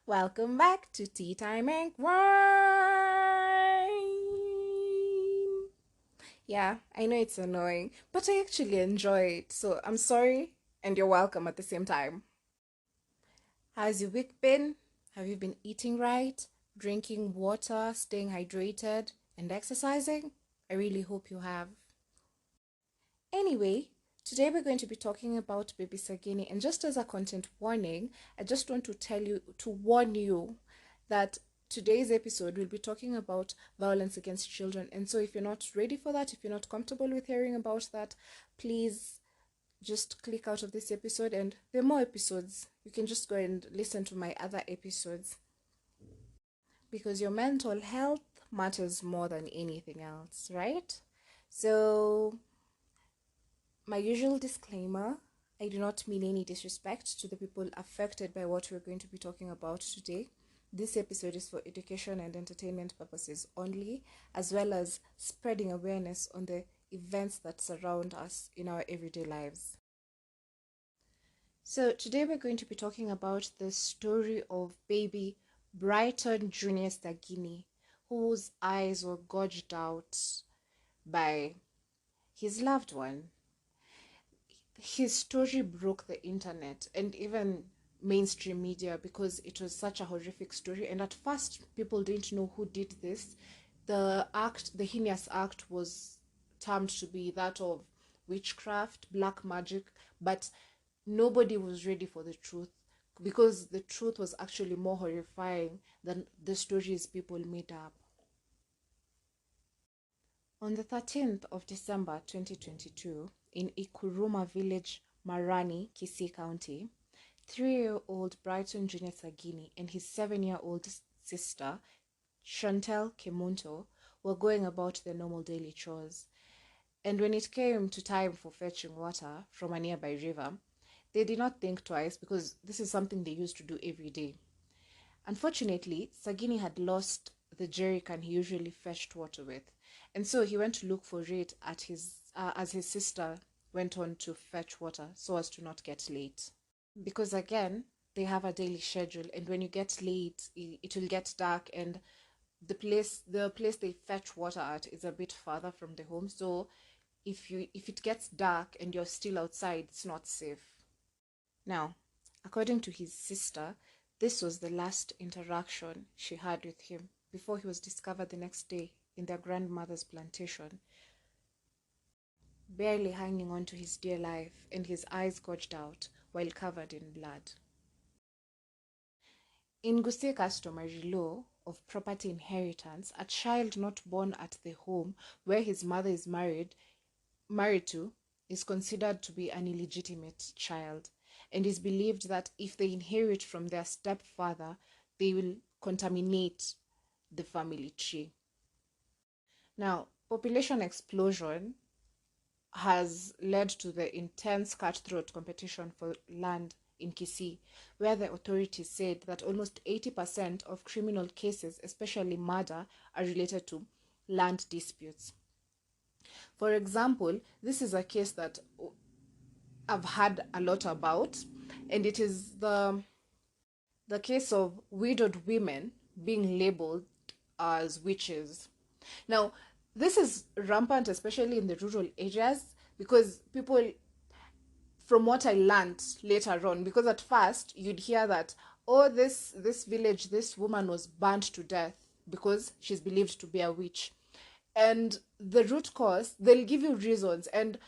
Welcome back to Tea Time and Wine. Yeah, I know it's annoying, but I actually enjoy it. So I'm sorry, and you're welcome at the same time. How's your week been? Have you been eating right, drinking water, staying hydrated, and exercising? I really hope you have. Anyway, today we're going to be talking about baby Sagini, and just as a content warning, I just want to warn you that today's episode will be talking about violence against children. And so if you're not ready for that, if you're not comfortable with hearing about that, please just click out of this episode, and there are more episodes. You can just go and listen to my other episodes because your mental health matters more than anything else, right? So my usual disclaimer, I do not mean any disrespect to the people affected by what we're going to be talking about today. This episode is for education and entertainment purposes only, as well as spreading awareness on the events that surround us in our everyday lives. So, today we're going to be talking about the story of baby Brighton Junior Sagini, whose eyes were gorged out by his loved one. His story broke the internet and even mainstream media because it was such a horrific story, and at first people didn't know who did this. The heinous act was termed to be that of witchcraft, black magic, but nobody was ready for the truth because the truth was actually more horrifying than the stories people made up. On the 13th of December 2022, in Ikuruma village, Marani, Kisii County, 3-year-old Brighton Junior Sagini and his 7-year-old sister, Chantel Kemunto, were going about their normal daily chores. And when it came to time for fetching water from a nearby river, they did not think twice because this is something they used to do every day. Unfortunately, Sagini had lost the jerry can he usually fetched water with, and so he went to look for it at as his sister went on to fetch water so as to not get late. Because again, they have a daily schedule, and when you get late, it will get dark, and the place they fetch water at is a bit farther from the home. So if it gets dark and you're still outside, it's not safe. Now, according to his sister, this was the last interaction she had with him before he was discovered the next day in their grandmother's plantation, barely hanging on to his dear life and his eyes gouged out while covered in blood. In Gusii customary law of property inheritance, a child not born at the home where his mother is married to is considered to be an illegitimate child, and is believed that if they inherit from their stepfather, they will contaminate the family tree. Now, population explosion has led to the intense cutthroat competition for land in Kisii, where the authorities said that almost 80% of criminal cases, especially murder, are related to land disputes. For example, this is a case that I've heard a lot about, and it is the case of widowed women being labeled as witches. Now, this is rampant, especially in the rural areas, because people, from what I learned later on, because at first you'd hear that, oh, this village, this woman was burnt to death because she's believed to be a witch. And the root cause, they'll give you reasons, and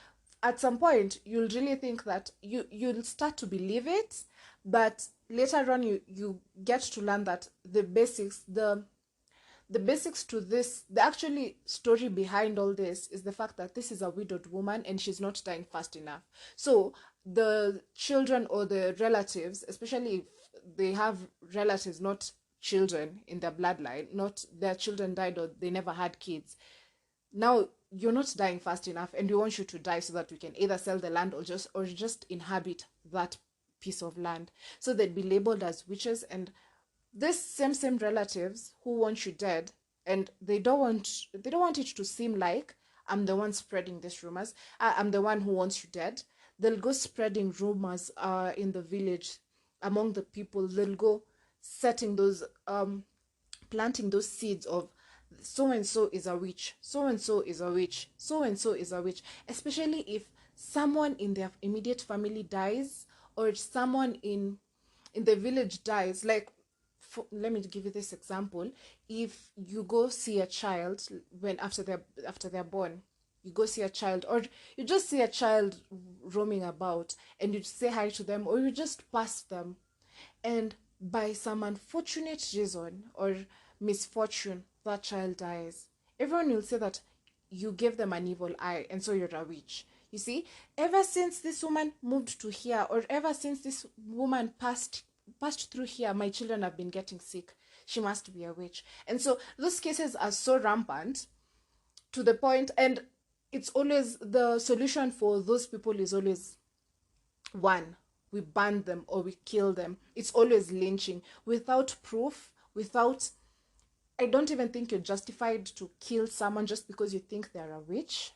at some point you'll really think that you'll start to believe it, but later on you get to learn that the basics to this, the actually story behind all this is the fact that this is a widowed woman and she's not dying fast enough. So the children or the relatives, especially if they have relatives, not children in their bloodline, not their children died or they never had kids, now you're not dying fast enough and we want you to die so that we can either sell the land or just inhabit that piece of land. So they'd be labeled as witches, and these same relatives who want you dead, and they don't want it to seem like I'm the one spreading these rumors. I'm the one who wants you dead. They'll go spreading rumors in the village among the people. They'll go setting those planting those seeds of so and so is a witch, so and so is a witch, so and so is a witch, especially if someone in their immediate family dies, or someone in the village dies. Like, let me give you this example. If you go see a child when after they're born, you go see a child, or you just see a child roaming about, and you say hi to them, or you just pass them, and by some unfortunate reason or misfortune that child dies, everyone will say that you gave them an evil eye, and so you're a witch. You see, ever since this woman moved to here, or ever since this woman passed through here, my children have been getting sick. She must be a witch. And so those cases are so rampant, to the point, and it's always the solution for those people is always one: we ban them or we kill them. It's always lynching without proof, without, I don't even think you're justified to kill someone just because you think they're a witch.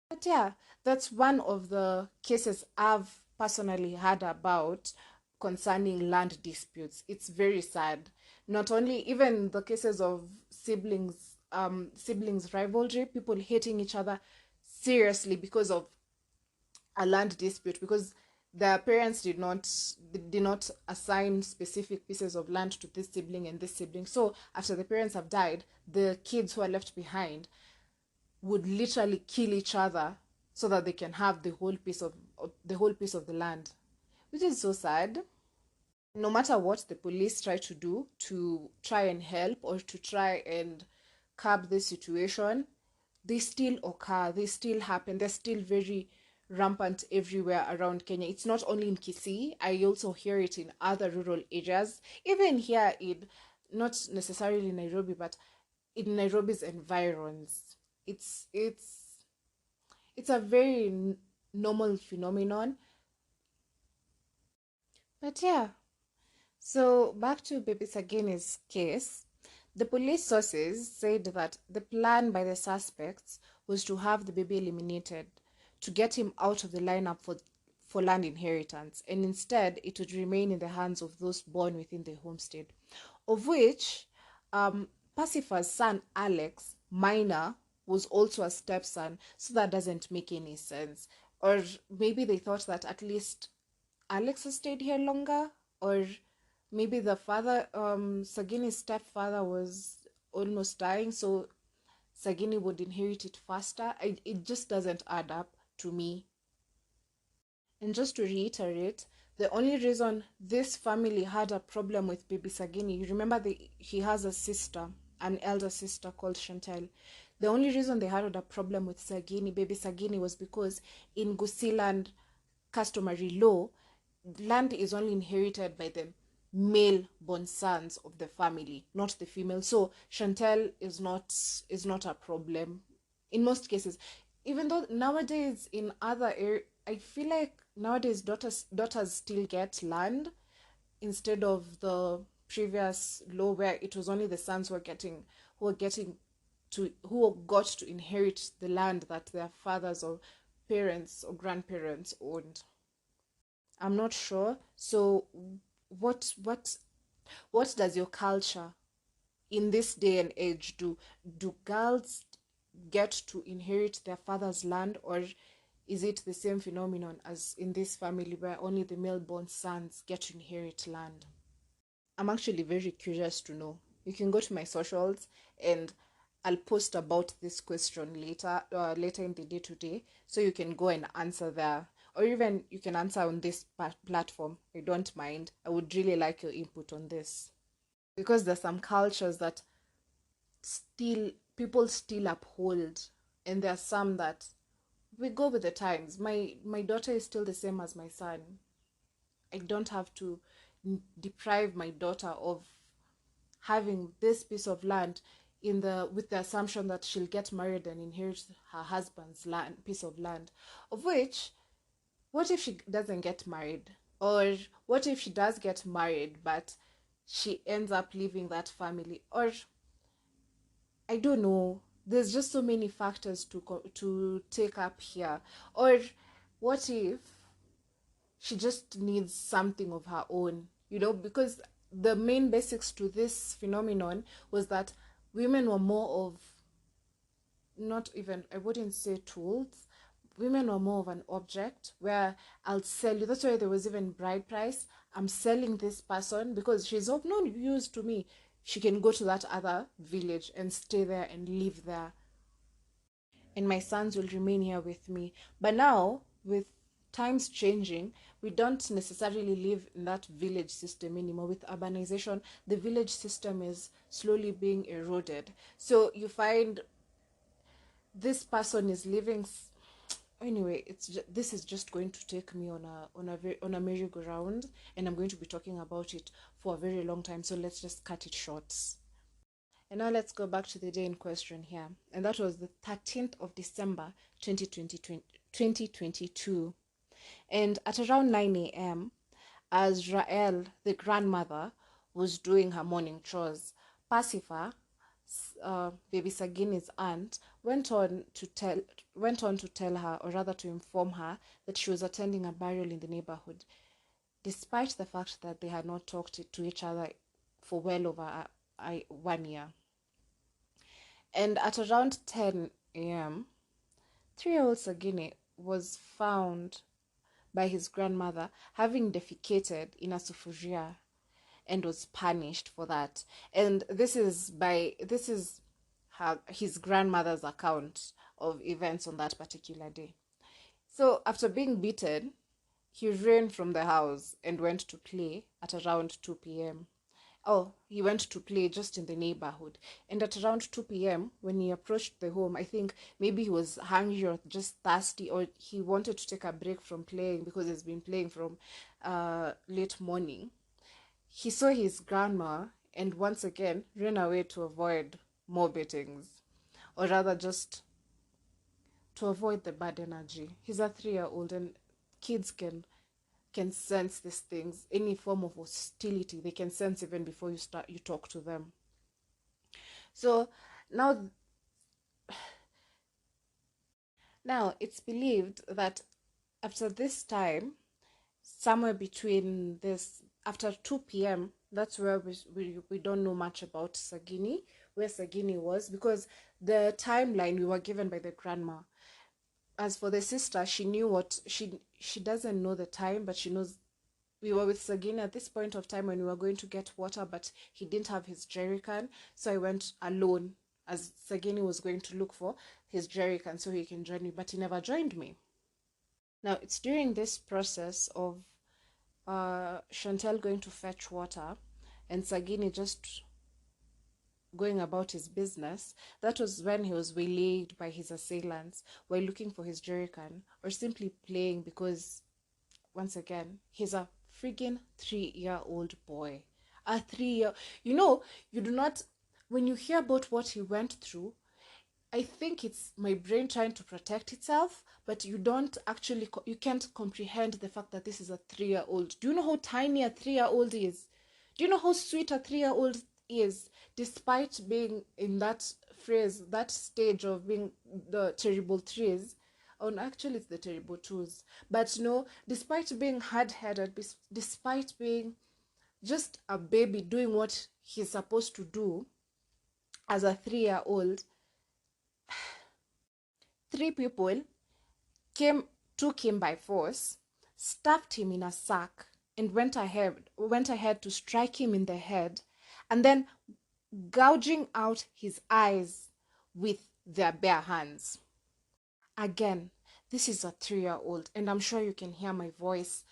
But yeah, that's one of the cases I've personally heard about concerning land disputes. It's very sad. Not only even the cases of siblings rivalry, people hating each other seriously because of a land dispute, because their parents did not assign specific pieces of land to this sibling and this sibling. So after the parents have died, the kids who are left behind would literally kill each other so that they can have the whole piece of the land, which is so sad. No matter what the police try to do to try and help or to try and curb this situation, they still occur, they still happen, they're still very rampant everywhere around Kenya. It's not only in Kisii, I also hear it in other rural areas, even here in, not necessarily Nairobi, but in Nairobi's environs. It's a very normal phenomenon. But yeah, so back to baby Sagini's case. The police sources said that the plan by the suspects was to have the baby eliminated, to get him out of the lineup for land inheritance, and instead it would remain in the hands of those born within the homestead, of which Pacifa's son Alex, minor, was also a stepson, so that doesn't make any sense. Or maybe they thought that at least Alex has stayed here longer, or maybe the father, Sagini's stepfather, was almost dying, so Sagini would inherit it faster. It just doesn't add up to me. And just to reiterate, the only reason this family had a problem with baby Sagini, you remember he has a sister, an elder sister called Chantel. The only reason they had a problem with baby Sagini, was because in Gusiland customary law, land is only inherited by the male born sons of the family, not the female. So Chantel is not a problem in most cases. Even though nowadays in other areas, I feel like nowadays daughters still get land instead of the previous law where it was only the sons who got to inherit the land that their fathers or parents or grandparents owned. I'm not sure. So what what what does your culture in this day and age do? Do girls get to inherit their father's land, or is it the same phenomenon as in this family where only the male born sons get to inherit land? I'm actually very curious to know. You can go to my socials, and I'll post about this question later in the day today, so you can go and answer there, or even you can answer on this platform. I don't mind. I would really like your input on this, because there's some cultures that still people still uphold, and there are some that we go with the times. My daughter is still the same as my son. I don't have to deprive my daughter of having this piece of land with the assumption that she'll get married and inherit her husband's piece of land, of which, what if she doesn't get married, or what if she does get married but she ends up leaving that family, or I don't know. There's just so many factors to take up here. Or what if she just needs something of her own? Because the main basics to this phenomenon was that women were more of, not even, I wouldn't say tools. Women were more of an object where I'll sell you. That's why there was even bride price. I'm selling this person because she's of no use to me. She can go to that other village and stay there and live there. And my sons will remain here with me. But now, with times changing, we don't necessarily live in that village system anymore. With urbanization, the village system is slowly being eroded. So you find this person is living. Anyway, this is just going to take me on a merry-go-round, and I'm going to be talking about it for a very long time. So let's just cut it short. And now let's go back to the day in question here. And that was the 13th of December, 2022. And at around 9 a.m., as Rael, the grandmother, was doing her morning chores, Pacifa, baby Sagini's aunt, went on to tell her, or rather to inform her, that she was attending a burial in the neighborhood, despite the fact that they had not talked to each other for well over 1 year. And at around 10 a.m., 3-year-old Sagini was found by his grandmother having defecated in a sufuria and was punished for that. And this is his grandmother's account of events on that particular day. So after being beaten, he ran from the house and went to play at around 2 p.m. Oh, he went to play just in the neighborhood. And at around 2 p.m., when he approached the home, I think maybe he was hungry or just thirsty, or he wanted to take a break from playing because he's been playing from late morning. He saw his grandma and once again ran away to avoid more beatings, or rather just to avoid the bad energy. He's a 3-year-old, and kids can sense these things. Any form of hostility they can sense even before you talk to them. So now it's believed that after this time, somewhere between this, after 2 p.m., that's where we don't know much about Sagini, where Sagini was, because the timeline we were given by the grandma. As for the sister, she knew what she doesn't know the time, but she knows we were with Sagini at this point of time when we were going to get water, but he didn't have his jerrycan, so I went alone as Sagini was going to look for his jerrycan so he can join me, but he never joined me. Now, it's during this process of Chantel going to fetch water and Sagini just going about his business, that was when he was waylaid by his assailants while looking for his jerrycan, or simply playing, because once again, he's a friggin' 3-year-old boy. A 3-year, you do not, when you hear about what he went through, I think it's my brain trying to protect itself, but you can't comprehend the fact that this is a 3-year-old. Do you know how tiny a 3-year-old is? Do you know how sweet a 3-year-old is, despite being in that stage of being the terrible threes? Oh, actually, it's the terrible twos. But despite being hard-headed, despite being just a baby doing what he's supposed to do as a 3-year-old, 3 people took him by force, stuffed him in a sack, and went ahead to strike him in the head, and then gouging out his eyes with their bare hands. Again, this is a 3-year-old, and I'm sure you can hear my voice,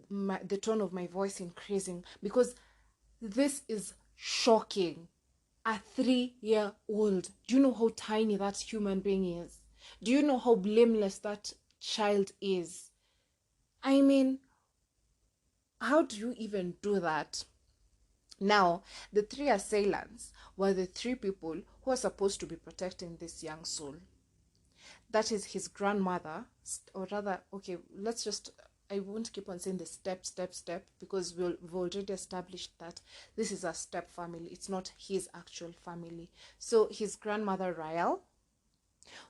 the tone of my voice increasing, because this is shocking. A 3-year-old. Do you know how tiny that human being is? Do you know how blameless that child is? I mean, how do you even do that? Now, the 3 assailants were the 3 people who are supposed to be protecting this young soul. That is his grandmother, or rather, okay, I won't keep on saying the step, because we've already established that this is a step family. It's not his actual family. So his grandmother, Rael,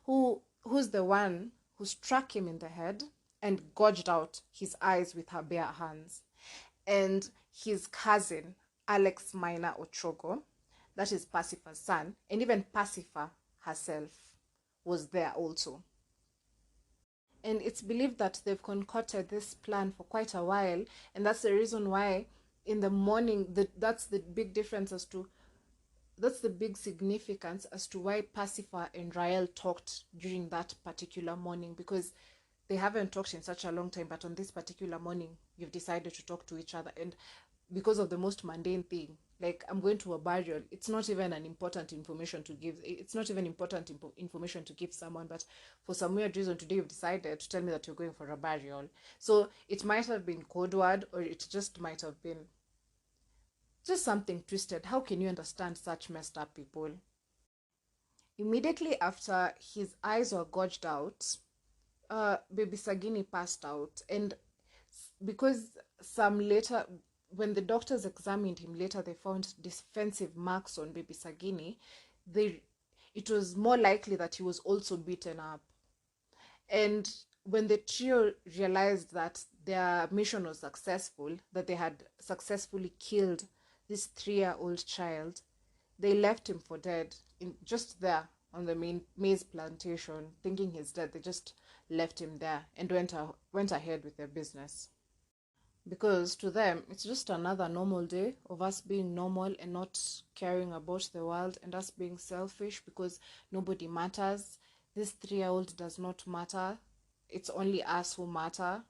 who's the one who struck him in the head and gouged out his eyes with her bare hands. And his cousin, Alex Minor Ochogo, that is Pacifa's son, and even Pacifa herself was there also. And it's believed that they've concocted this plan for quite a while, and that's the reason why in the morning, that's the big difference as to that's the big significance as to why Pacifa and Rael talked during that particular morning, because they haven't talked in such a long time, but on this particular morning you've decided to talk to each other. And because of the most mundane thing, like I'm going to a burial, it's not even an important information to give, it's not even important information to give someone, but for some weird reason today you've decided to tell me that you're going for a burial. So it might have been code word, or it just might have been just something twisted. How can you understand such messed up people? Immediately after his eyes were gouged out, baby Sagini passed out. And because some later, when the doctors examined him later, they found defensive marks on baby Sagini. It was more likely that he was also beaten up. And when the trio realized that their mission was successful, that they had successfully killed this 3-year-old child, they left him for dead, just there on the main maize plantation, thinking he's dead. They just left him there and went ahead with their business. Because to them, it's just another normal day of us being normal and not caring about the world, and us being selfish because nobody matters. This 3-year-old does not matter. It's only us who matter,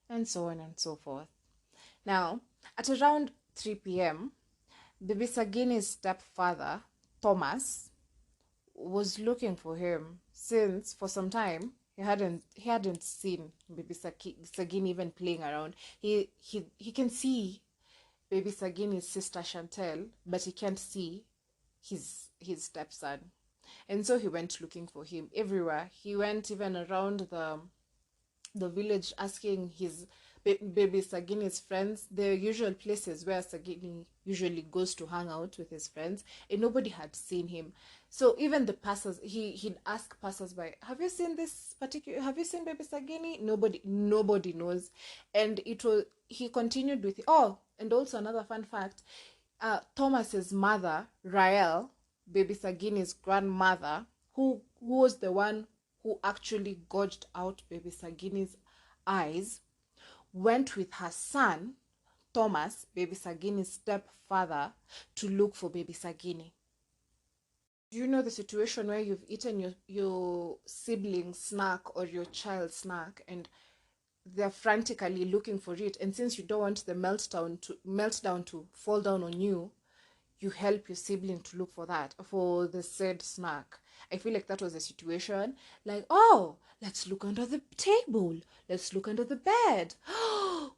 and so on and so forth. Now, at around 3 p.m., baby Sagini's stepfather, Thomas, was looking for him, since for some time he hadn't seen baby Sagini even playing around. He can see baby Sagini's sister Chantel, but he can't see his stepson. And so he went looking for him everywhere. He went even around the village, asking his baby Sagini's friends, the usual places where Sagini usually goes to hang out with his friends, and nobody had seen him. So even the passers, he'd ask passers-by, have you seen baby Sagini? Nobody knows. And he continued with, oh, and also another fun fact, Thomas's mother, Rael, baby Sagini's grandmother, who was the one who actually gouged out baby Sagini's eyes, went with her son, Thomas, baby Sagini's stepfather, to look for baby Sagini. Do you know the situation where you've eaten your sibling snack or your child's snack, and they're frantically looking for it, and since you don't want the meltdown to fall down on you, you help your sibling to look for the said snack? I feel like that was a situation. Like, oh, let's look under the table. Let's look under the bed.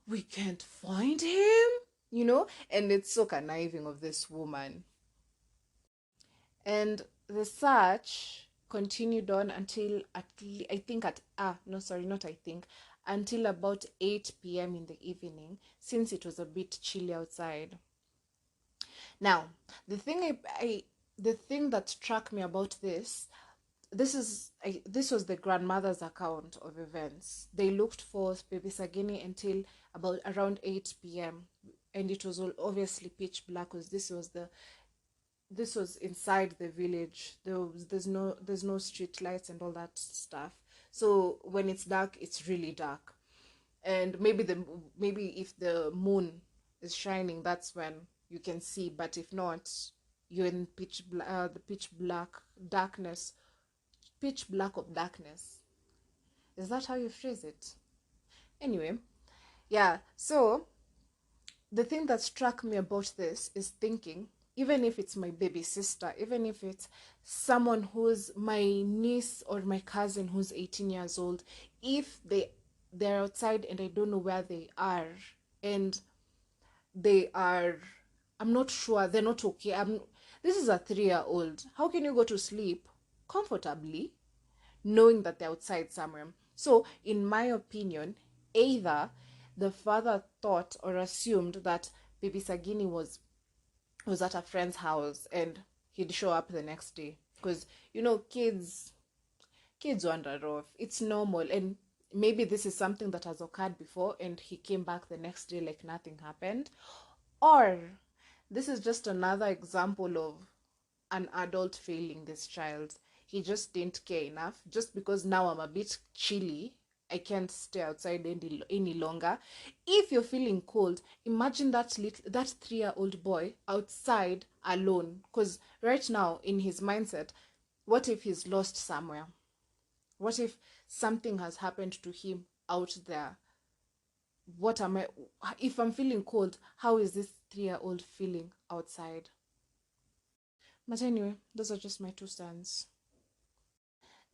We can't find him, And it's so conniving of this woman. And the search continued on until until about 8 p.m. in the evening, since it was a bit chilly outside. Now, the thing that struck me about this was the grandmother's account of events. They looked for baby Sagini until about around 8 p.m. and it was all obviously pitch black, because this was inside the village. There's no street lights and all that stuff. So when it's dark, it's really dark. And maybe if the moon is shining, that's when you can see. But if not, you're in the pitch black of darkness. Is that how you phrase it? Anyway, yeah. So the thing that struck me about this is thinking, even if it's my baby sister, even if it's someone who's my niece or my cousin who's 18 years old, if they're outside and I don't know where they are, and I'm not sure, they're not okay. This is a 3-year-old. How can you go to sleep comfortably knowing that they're outside somewhere? So in my opinion, either the father thought or assumed that baby Sagini was at a friend's house and he'd show up the next day, because kids wander off. It's normal, and maybe this is something that has occurred before and he came back the next day like nothing happened. Or This is just another example of an adult failing this child. He just didn't care enough. Just because now I'm a bit chilly, I can't stay outside any longer. If you're feeling cold, imagine that 3-year-old boy outside alone. Because right now in his mindset, what if he's lost somewhere? What if something has happened to him out there? What am I? If I'm feeling cold, how is this 3-year-old feeling outside? But anyway, those are just my 2 cents.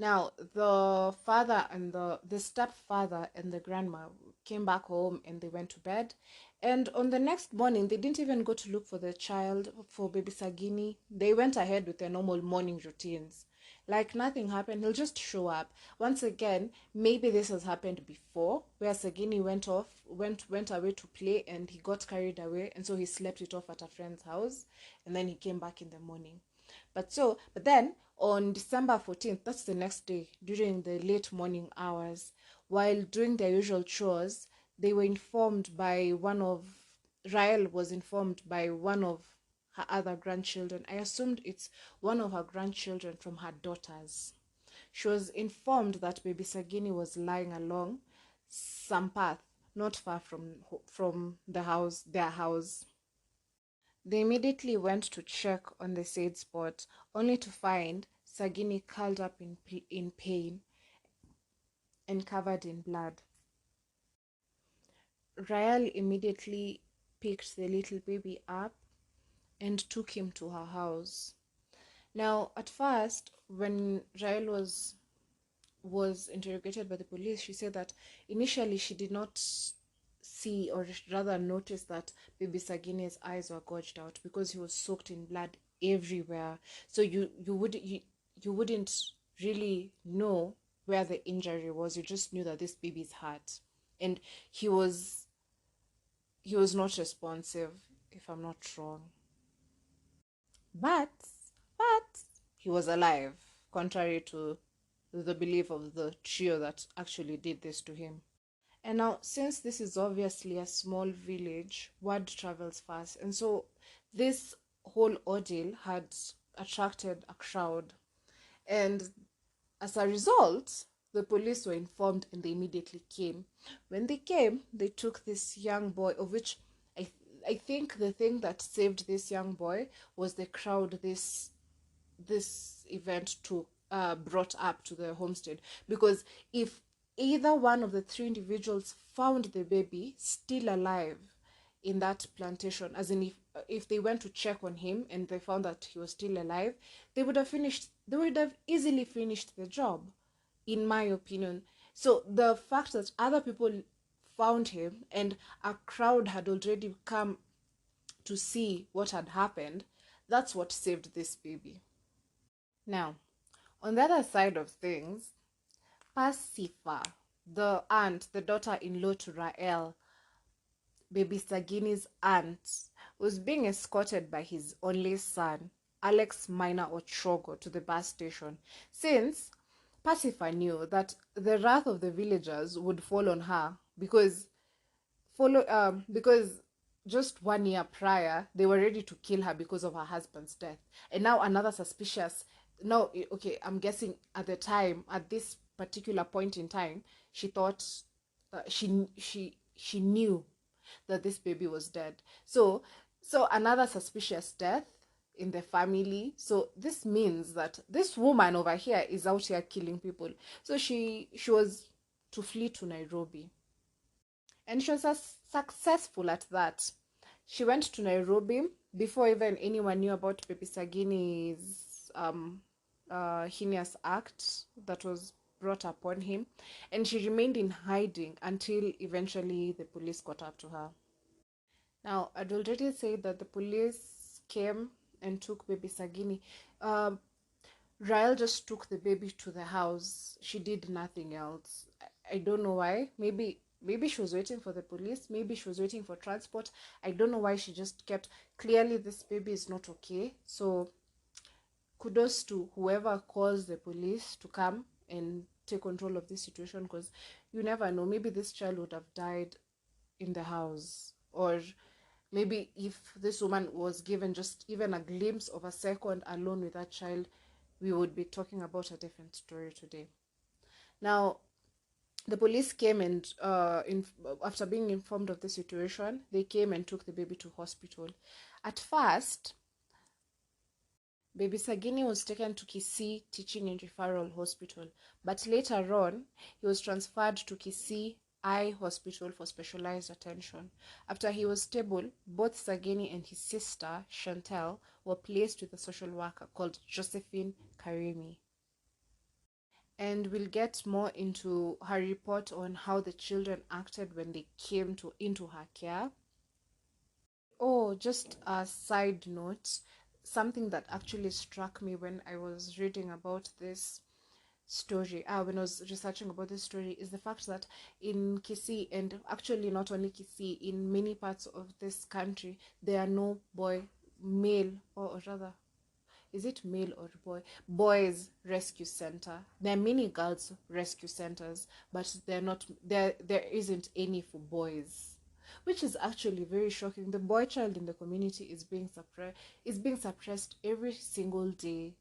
Now, the father and the stepfather and the grandma came back home and they went to bed. And on the next morning, they didn't even go to look for the child, for baby Sagini. They went ahead with their normal morning routines. Like nothing happened, he'll just show up. Once again, maybe this has happened before, where Sagini went away to play and he got carried away, and so he slept it off at a friend's house, and then he came back in the morning. But then on December 14th, that's the next day, during the late morning hours, while doing their usual chores, they were informed by Rael was informed by one of her other grandchildren. I assumed it's one of her grandchildren from her daughters. She was informed that baby Sagini was lying along some path not far from their house. They immediately went to check on the said spot, only to find Sagini curled up in pain and covered in blood. Rael immediately picked the little baby up and took him to her house. Now, at first, when Rael was interrogated by the police, she said that initially she did not see, or rather notice, that baby Sagini's eyes were gorged out because he was soaked in blood everywhere. So you wouldn't really know where the injury was. You just knew that this baby's hurt, and he was not responsive, if I'm not wrong. But he was alive, contrary to the belief of the trio that actually did this to him. And now, since this is obviously a small village, word travels fast. And so this whole ordeal had attracted a crowd. And as a result, the police were informed and they immediately came. When they came, they took this young boy, of which I think the thing that saved this young boy was the crowd this event brought up to the homestead. Because if either one of the 3 individuals found the baby still alive in that plantation, as in if they went to check on him and they found that he was still alive, they would have easily finished the job, in my opinion. So the fact that other people found him and a crowd had already come to see what had happened, that's what saved this baby. Now, on the other side of things, Pacifa, the daughter-in-law to Rael, baby Sagini's aunt, was being escorted by his only son, Alex Minor Ochogo, to the bus station, since Pacifa knew that the wrath of the villagers would fall on her because just 1 year prior they were ready to kill her because of her husband's death, and now another suspicious. No, okay, I'm guessing at this particular point in time, she thought she knew that this baby was dead. So another suspicious death in the family. So this means that this woman over here is out here killing people. So she was to flee to Nairobi, and she was successful at that. She went to Nairobi before even anyone knew about baby Sagini's heinous act that was brought upon him, and she remained in hiding until eventually the police caught up to her. Now, I'd already said that the police came and took baby Sagini. Rael just took the baby to the house. She did nothing else. I don't know why. Maybe she was waiting for the police. Maybe she was waiting for transport. I don't know why she just kept. Clearly, this baby is not okay. So kudos to whoever calls the police to come and take control of this situation, because you never know. Maybe this child would have died in the house, or Maybe if this woman was given just even a glimpse of a second alone with that child, we would be talking about a different story today. Now, the police came and after being informed of the situation, they came and took the baby to hospital. At first, baby Sagini was taken to Kisii Teaching and Referral Hospital, but later on, he was transferred to Kisii Eye Hospital for specialized attention. After he was stable, both Sagini and his sister, Chantel, were placed with a social worker called Josephine Karimi. And we'll get more into her report on how the children acted when they came into her care. Oh, just a side note, something that actually struck me when I was reading about this story, when I was researching about this story, is the fact that in Kisii, and actually not only Kisii, in many parts of this country, there are no male, or rather, is it male or boys rescue center. There are many girls rescue centers, but there isn't any for boys, which is actually very shocking. The boy child in the community is being suppressed every single day.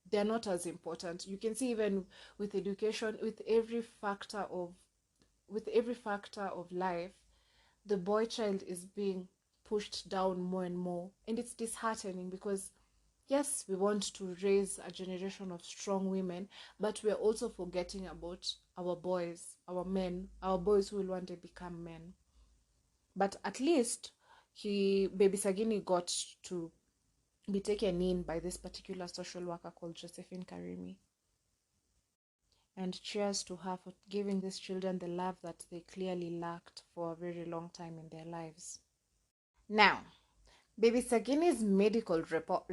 They're not as important. You can see even with education, with every factor of life, the boy child is being pushed down more and more, and it's disheartening because yes, we want to raise a generation of strong women, but we're also forgetting about our boys, our men, our boys who will one day become men. But at least baby Sagini got to be taken in by this particular social worker called Josephine Karimi. And cheers to her for giving these children the love that they clearly lacked for a very long time in their lives. Now, baby Sagini's medical report.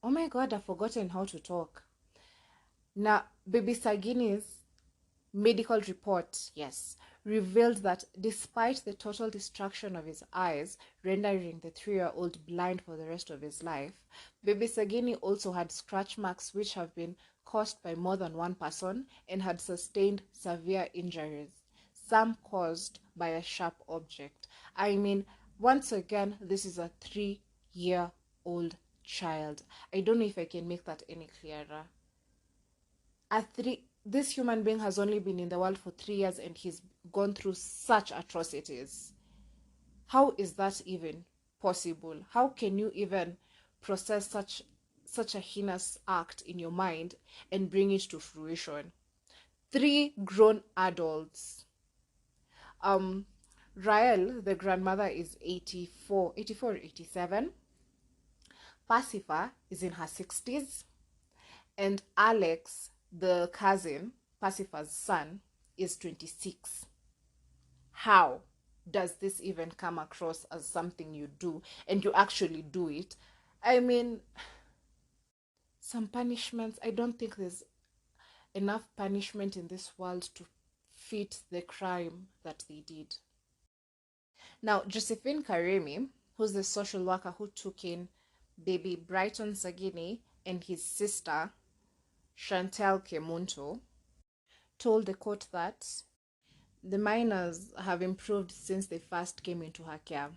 Oh my god, I've forgotten how to talk. Now, baby Sagini's medical report, yes, revealed that despite the total destruction of his eyes, rendering the 3-year-old blind for the rest of his life, baby Sagini also had scratch marks which have been caused by more than one person and had sustained severe injuries, some caused by a sharp object. I mean, once again, this is a 3-year-old child. I don't know if I can make that any clearer. This human being has only been in the world for 3 years and he's gone through such atrocities. How is that even possible? How can you even process such a heinous act in your mind and bring it to fruition? 3 grown adults. Rael, the grandmother, is 84, 87. Pacifa is in her 60s. And Alex, the cousin, Pacifa's son, is 26. How does this even come across as something you do and you actually do it? I mean, some punishments, I don't think there's enough punishment in this world to fit the crime that they did. Now, Josephine Karemi, who's the social worker who took in baby Brighton Sagini and his sister, Chantel Kemunto, told the court that the minors have improved since they first came into her care.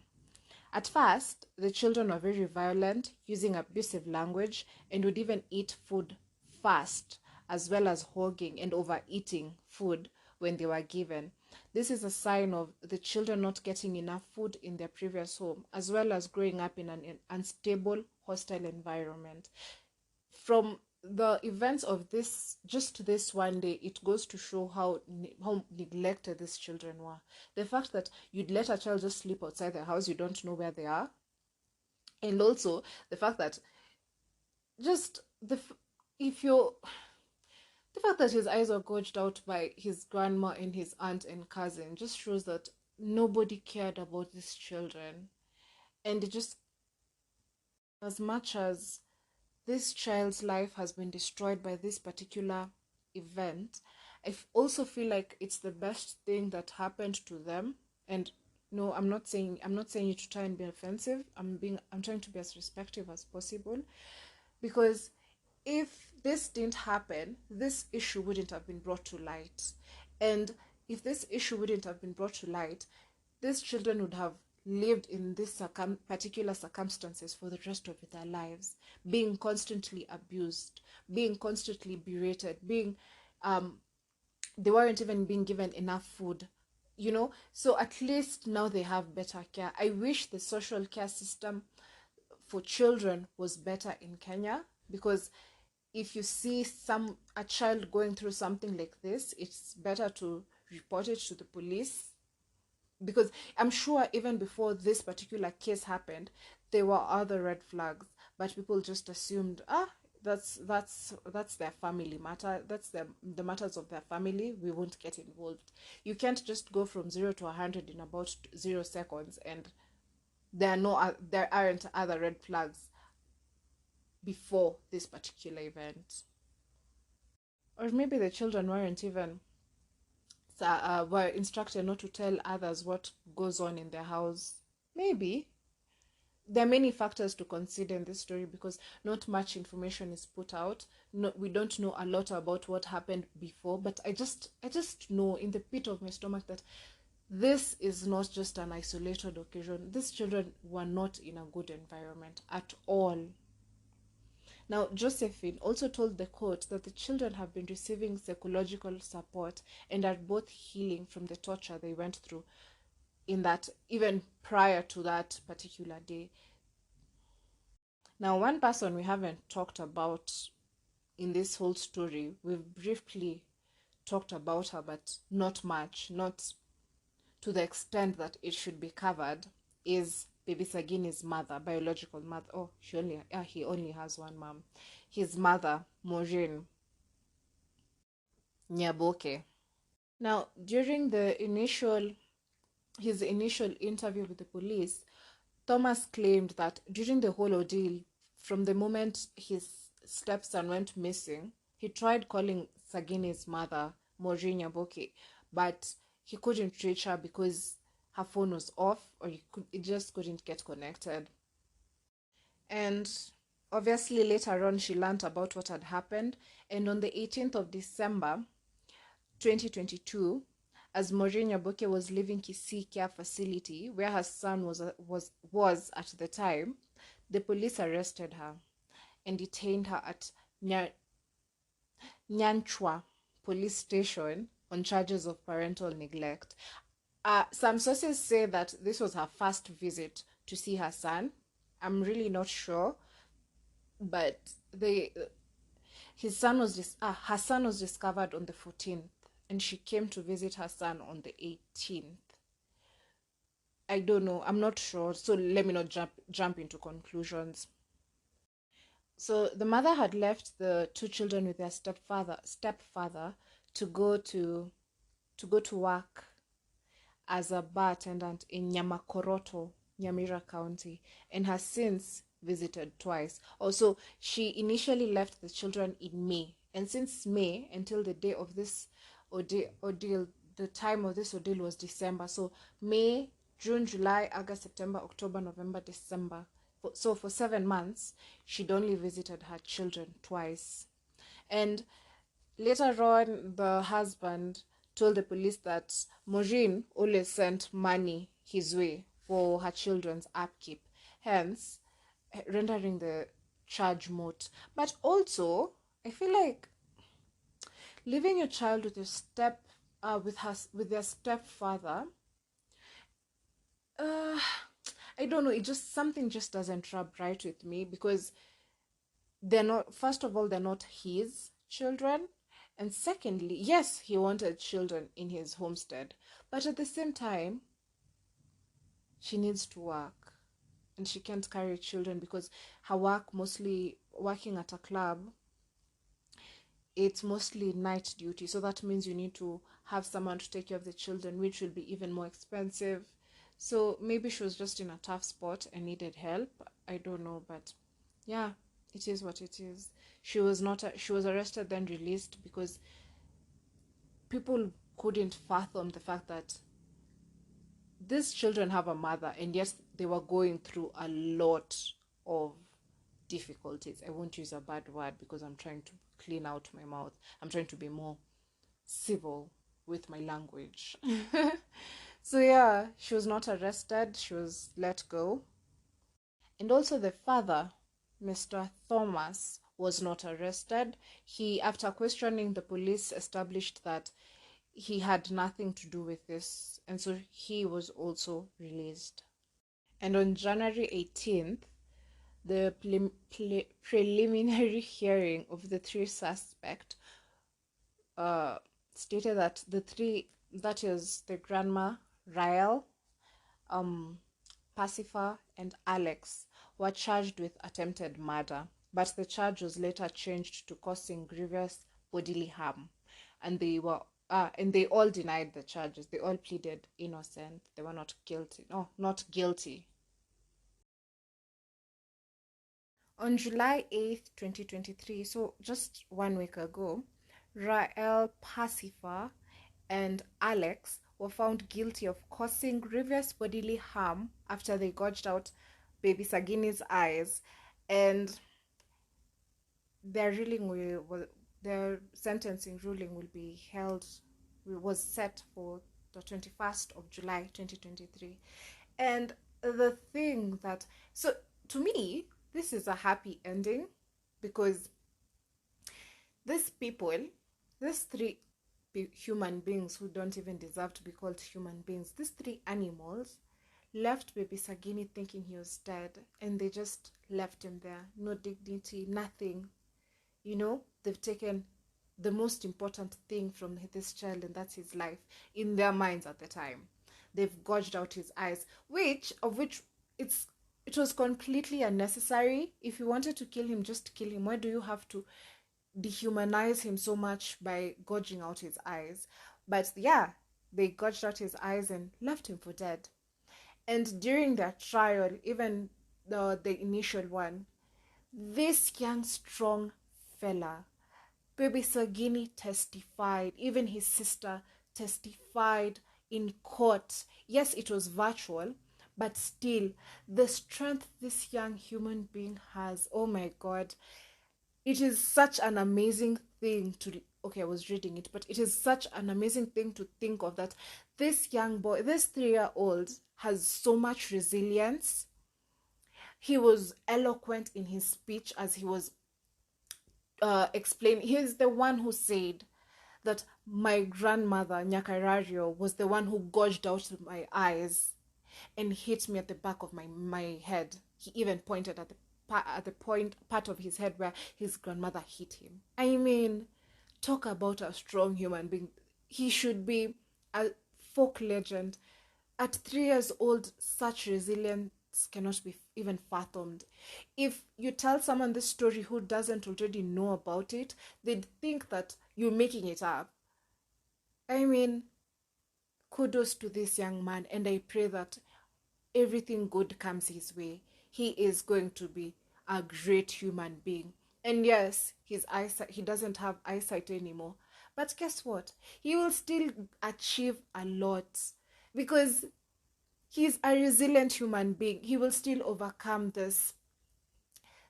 At first, the children were very violent, using abusive language, and would even eat food fast, as well as hogging and overeating food when they were given. This is a sign of the children not getting enough food in their previous home, as well as growing up in an unstable, hostile environment. From the events of this one day, it goes to show how neglected these children were. The fact that you'd let a child just sleep outside the house, you don't know where they are, and also the fact that if you the fact that his eyes were gouged out by his grandma and his aunt and cousin just shows that nobody cared about these children. And it just, as much as this child's life has been destroyed by this particular event, I also feel like it's the best thing that happened to them. And no, I'm not saying you to try and be offensive. I'm trying to be as respectful as possible, because if this didn't happen, this issue wouldn't have been brought to light. And if this issue wouldn't have been brought to light, these children would have lived in this particular circumstances for the rest of their lives, being constantly abused, being constantly berated, being they weren't even being given enough food, so at least now they have better care. I wish the social care system for children was better in Kenya, because if you see a child going through something like this, it's better to report it to the police, because I'm sure even before this particular case happened, there were other red flags, but people just assumed, that's their family matter, that's the matters of their family, we won't get involved. You can't just go from 0 to 100 in about 0 seconds, and there aren't other red flags before this particular event. Or maybe the children weren't even were instructed not to tell others what goes on in their house. Maybe. There are many factors to consider in this story, because not much information is put out. No, we don't know a lot about what happened before, but I just know in the pit of my stomach that this is not just an isolated occasion. These children were not in a good environment at all. Now, Josephine also told the court that the children have been receiving psychological support and are both healing from the torture they went through in that, even prior to that particular day. Now, one person we haven't talked about in this whole story, we've briefly talked about her, but not much, not to the extent that it should be covered, is baby Sagini's mother, biological mother. Oh, he only has one mom. His mother, Maureen Nyaboke. Now, during his initial interview with the police, Thomas claimed that during the whole ordeal, from the moment his stepson went missing, he tried calling Sagini's mother, Maureen Nyaboke, but he couldn't reach her because her phone was off, or it just couldn't get connected. And obviously later on she learned about what had happened, and on the 18th of December 2022, as Maureen Nyaboke was leaving Kisii Care Facility, where her son was at the time, the police arrested her and detained her at Nyanchwa police station on charges of parental neglect. Some sources say that this was her first visit to see her son. I'm really not sure, but her son was discovered on the 14th, and she came to visit her son on the 18th. I don't know. I'm not sure. So let me not jump into conclusions. So the mother had left the two children with their stepfather to go to work as a bar attendant in Nyamakoroto, Nyamira County, and has since visited twice. Also, she initially left the children in May, and since May until the day of this ordeal, the time of this ordeal was December. So May, June, July, August, September, October, November, December. So for 7 months, she'd only visited her children twice. And later on, the husband told the police that Maureen always sent money his way for her children's upkeep, hence rendering the charge moot. But also, I feel like leaving your child with with their stepfather, I don't know, something just doesn't rub right with me, because first of all, they're not his children. And secondly, yes, he wanted children in his homestead, but at the same time, she needs to work, and she can't carry children because her work, mostly working at a club, it's mostly night duty. So that means you need to have someone to take care of the children, which will be even more expensive. So maybe she was just in a tough spot and needed help. I don't know, but yeah, it is what it is. She was arrested, then released, because people couldn't fathom the fact that these children have a mother, and yes, they were going through a lot of difficulties. I won't use a bad word because I'm trying to clean out my mouth. I'm trying to be more civil with my language. So yeah, she was not arrested, she was let go. And also the father, Mr. Thomas, was not arrested. He, after questioning the police, established that he had nothing to do with this, and so he was also released. And on January 18th, the preliminary hearing of the three suspects uh, stated that the three, that is the grandma, Rael, um, Pacifer, and Alex, were charged with attempted murder, but the charge was later changed to causing grievous bodily harm, and they all denied the charges. They all pleaded innocent. They were not guilty. No, not guilty. On July 8th, 2023, so just 1 week ago, Rael, Pacifer, and Alex were found guilty of causing grievous bodily harm after they gouged out baby Sagini's eyes, and their ruling their sentencing ruling will be held, was set for the 21st of July 2023. And the thing that, so to me, this is a happy ending, because these people, these three human beings who don't even deserve to be called human beings, these three animals left baby Sagini thinking he was dead, and they just left him there. No dignity, nothing. They've taken the most important thing from this child, and that's his life, in their minds at the time. They've gouged out his eyes, which it was completely unnecessary. If you wanted to kill him, just kill him. Why do you have to dehumanize him so much by gouging out his eyes? But yeah, they gouged out his eyes and left him for dead. And during that trial, even the initial one, this young strong fella, baby Sagini, testified. Even his sister testified in court. Yes, it was virtual, but still, the strength this young human being has, oh my God, it is such an amazing thing to, okay, I was reading it, but it is such an amazing thing to think of, that this young boy, this 3-year-old, has so much resilience. He was eloquent in his speech as he was explaining. He's the one who said that my grandmother Nyakarario was the one who gouged out my eyes and hit me at the back of my head. He even pointed at the part of his head where his grandmother hit him. I mean, talk about a strong human being. He should be a folk legend. At 3 years old, such resilience cannot be even fathomed. If you tell someone this story who doesn't already know about it, they'd think that you're making it up. I mean, kudos to this young man, and I pray that everything good comes his way. He is going to be a great human being. And yes, his eyesight, he doesn't have eyesight anymore. But guess what? He will still achieve a lot, because he's a resilient human being. He will still overcome this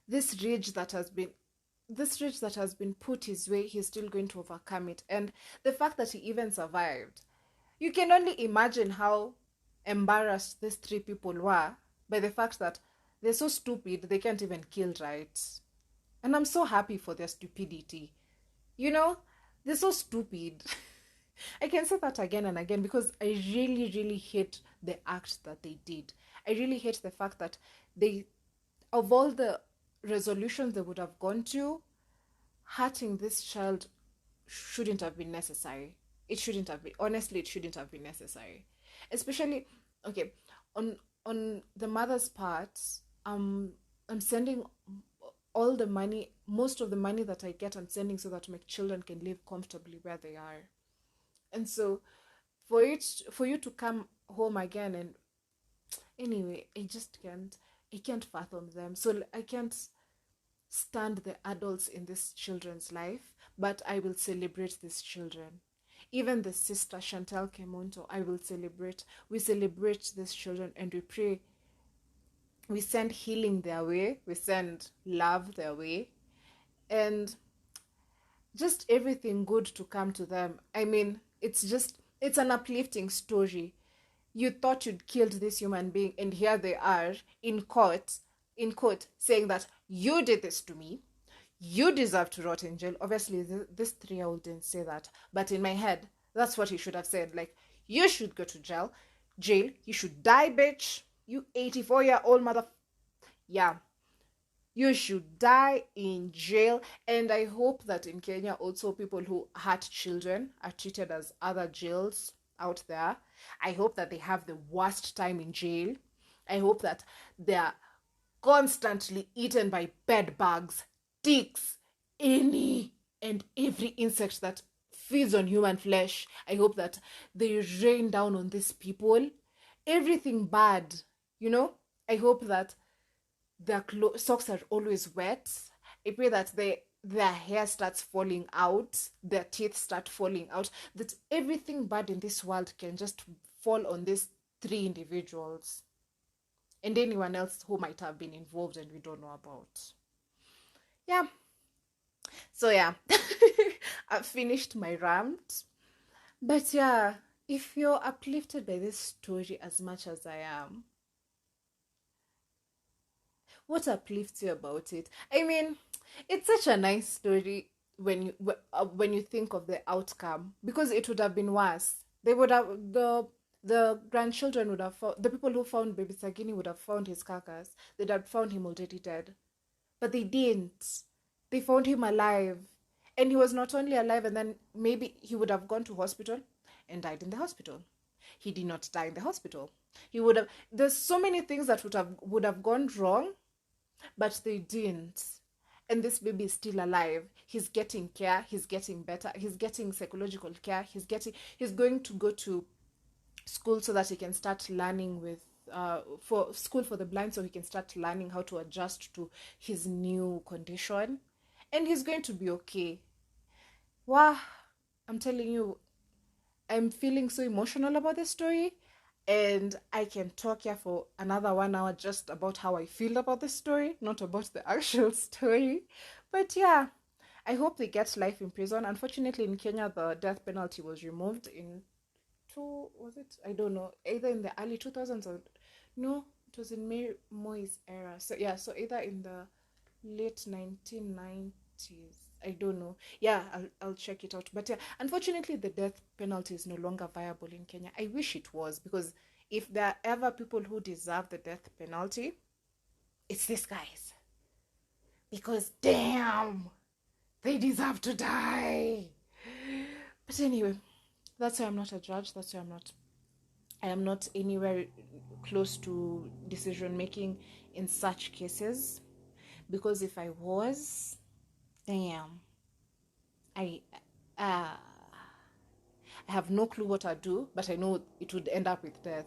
ridge that has been put his way. He's still going to overcome it. And the fact that he even survived, you can only imagine how embarrassed these three people were by the fact that they're so stupid they can't even kill right. And I'm so happy for their stupidity. They're so stupid. I can say that again and again, because I really, really hate the act that they did. I really hate the fact that they, of all the resolutions they would have gone to, hurting this child shouldn't have been necessary. It shouldn't have been. Honestly, it shouldn't have been necessary. Especially, okay, on the mother's part, I'm sending all the money, most of the money that I get, I'm sending so that my children can live comfortably where they are. And so, for you to come home again, and anyway, I can't fathom them. So I can't stand the adults in this children's life, but I will celebrate these children. Even the sister Chantal Kemonto, I will celebrate. We celebrate these children, and we pray. We send healing their way. We send love their way. And just everything good to come to them. I mean, it's an uplifting story. You thought you'd killed this human being, and here they are in court, saying that you did this to me. You deserve to rot in jail. Obviously, this 3-year-old didn't say that, but in my head, that's what he should have said. Like, you should go to jail. Jail. You should die, bitch. You 84-year-old mother. Yeah. You should die in jail. And I hope that in Kenya also people who hurt children are treated as other jails out there. I hope that they have the worst time in jail. I hope that they're constantly eaten by bed bugs, ticks, any and every insect that feeds on human flesh. I hope that they rain down on these people. Everything bad, you know? I hope that their socks are always wet. I pray that their hair starts falling out, their teeth start falling out, that everything bad in this world can just fall on these 3 individuals and anyone else who might have been involved and we don't know about. Yeah. So yeah, I've finished my rant. But yeah, if you're uplifted by this story as much as I am, what uplifts you about it? I mean, it's such a nice story when you think of the outcome, because it would have been worse. They would have the grandchildren would have found, the people who found baby Sagini would have found his carcass. They'd have found him already dead, but they didn't. They found him alive, and he was not only alive, and then maybe he would have gone to hospital and died in the hospital. He did not die in the hospital. He would have. There's so many things that would have gone wrong, but they didn't. And this baby is still alive. He's getting care. He's getting better. He's getting psychological care. He's going to go to school so that he can start learning with for school for the blind, so he can start learning how to adjust to his new condition, and he's going to be okay. Wow, I'm telling you, I'm feeling so emotional about this story, and I can talk here for another 1 hour just about how I feel about the story, not about the actual story. But yeah, I hope they get life in prison. Unfortunately, in Kenya, the death penalty was removed in was it? I don't know. Either in the early 2000s or no, it was in Moi's era. So yeah, so either in the late 1990s. I don't know. Yeah, I'll check it out. But yeah, unfortunately, the death penalty is no longer viable in Kenya. I wish it was, because if there are ever people who deserve the death penalty, it's these guys. Because damn, they deserve to die. But anyway, that's why I'm not a judge. That's why I am not anywhere close to decision making in such cases. Because if I was, damn, I uh, I have no clue what I'd do, but I know it would end up with death.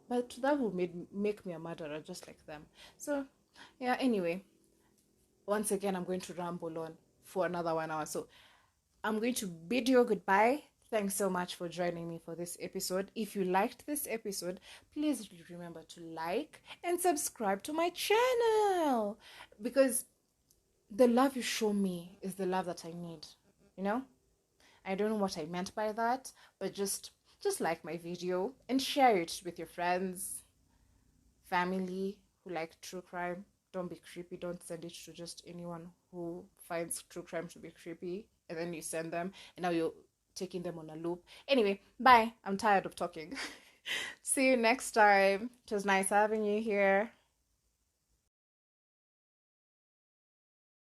But that would make me a murderer just like them. So, yeah, anyway, once again, I'm going to ramble on for another 1 hour. So, I'm going to bid you goodbye. Thanks so much for joining me for this episode. If you liked this episode, please remember to like and subscribe to my channel, because the love you show me is the love that I need. You know? I don't know what I meant by that, but just like my video and share it with your friends, family who like true crime. Don't be creepy. Don't send it to just anyone who finds true crime to be creepy, and then you send them, and now you're taking them on a loop. Anyway, bye. I'm tired of talking. See you next time. It was nice having you here.